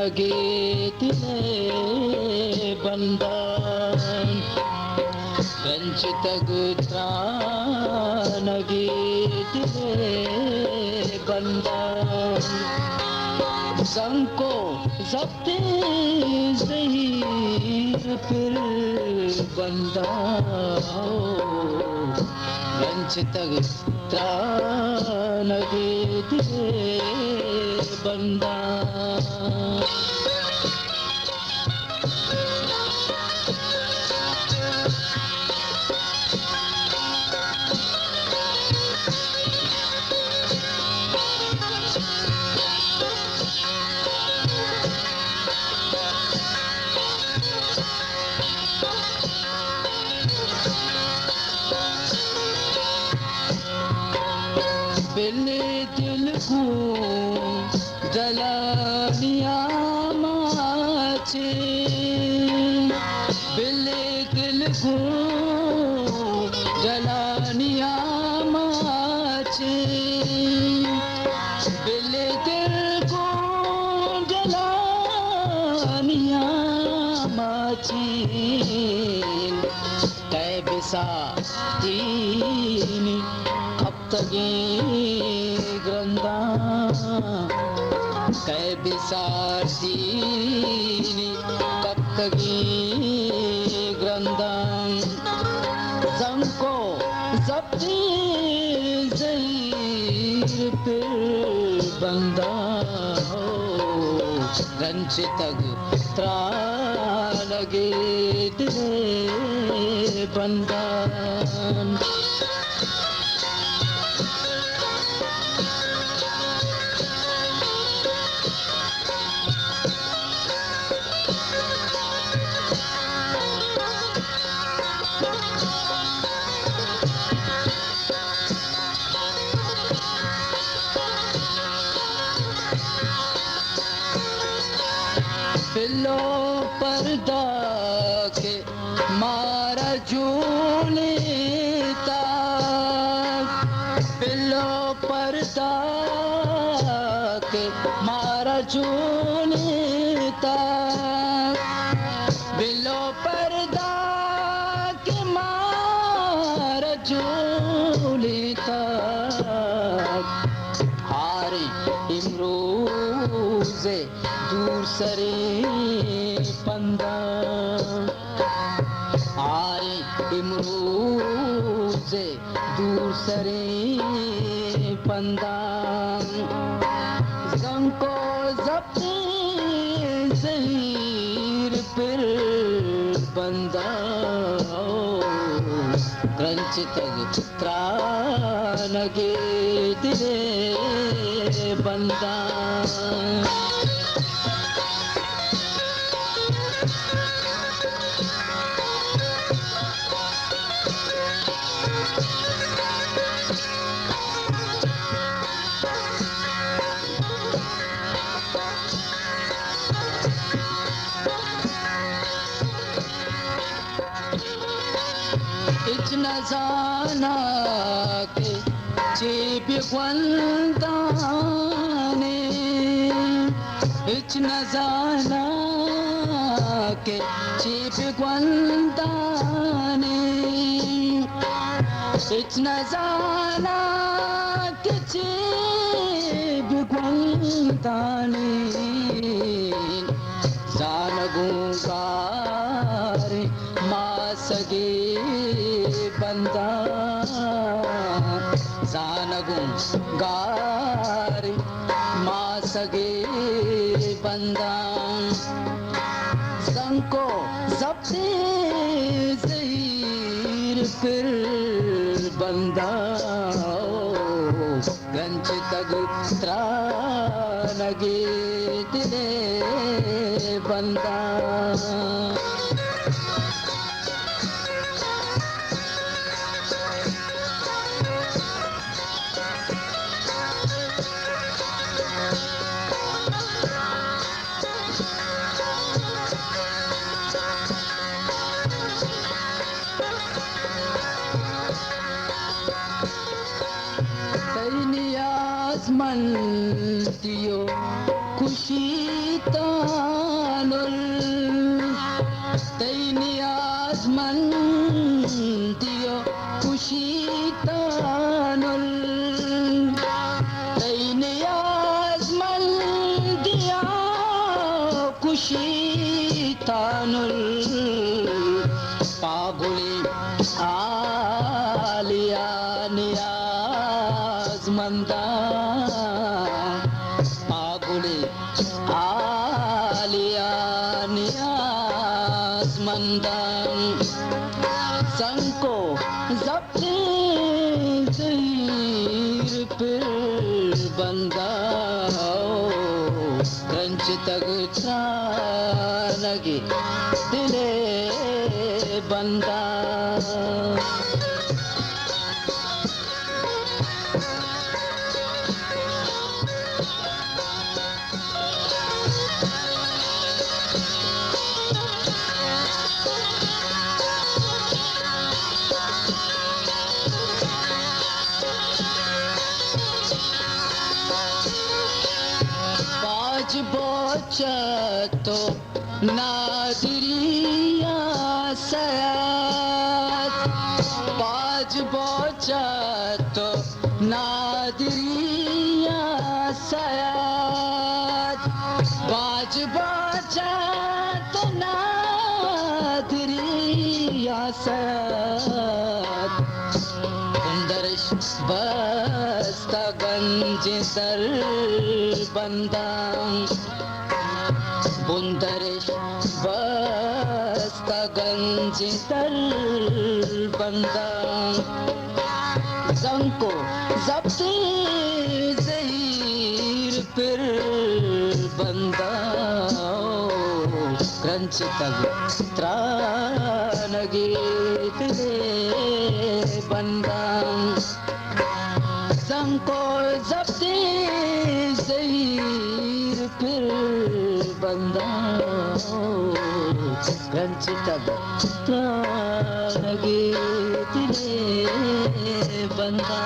लगे तिले बंधन वंचित लगे तिले बंधन संको जब्ते ज़हीर फिर बंदा वंचित लगे तिले बंदा दिल को जलानिया माचे दिल को जलानिया माचे दिल को जलानिया माचे तय बिसा तीनी कप्तगी ग्रंदा कै बिसारतीनी कप्तगी ग्रंदा संको जब्ती ज़हीर फिर बंदा हो रंचितग त्रा लगे तिले बंदा पिलो पर्दा के मारा झूलेता पिलो पर्दा के मारा झूलेता पिलो पर्दा के मारा झूलेता हारे इमरोज़े दूर सरे पंदा आए इमरोज़े दूर सरे पंदा संको जब्ते ज़हीर फिर बंदा रंचित त्रा लगे तिले बंदा जाना के चेप गुंदाने इचना जाना के चेप गुंदाने इचना जाना के चेप गुंदाने जान गुंगारे माँ सगे बंदा जानगुं गारी माँ सगे बंदा संको जब्ते ज़हीर फिर बंदा रंचित त्रा लगे तिले बंदा आजमन दियो खुशी ता शैतानुल पागुली आलिया नियाज़मंदा पागुली आलिया नियाज़मंदा संको ज़ब्ते ज़हीर फिर बंदा रंज तक त्रानगी दिले बंदा बोचतो नादरिया सयात बाज बोचतो नादरिया सयात बाज बोचतो नादरिया सयात दर्श बस्ता गंज सर बंदा बुंदरिश बस्ता गंज सर बंदा जंको ज़ब्ते ज़हीर फिर बंदा रंज तग त्रानगी दिले बंदा जंको ज़ब्ते ज़हीर फिर बंदा रंज तग त्रानगी दिले बंदा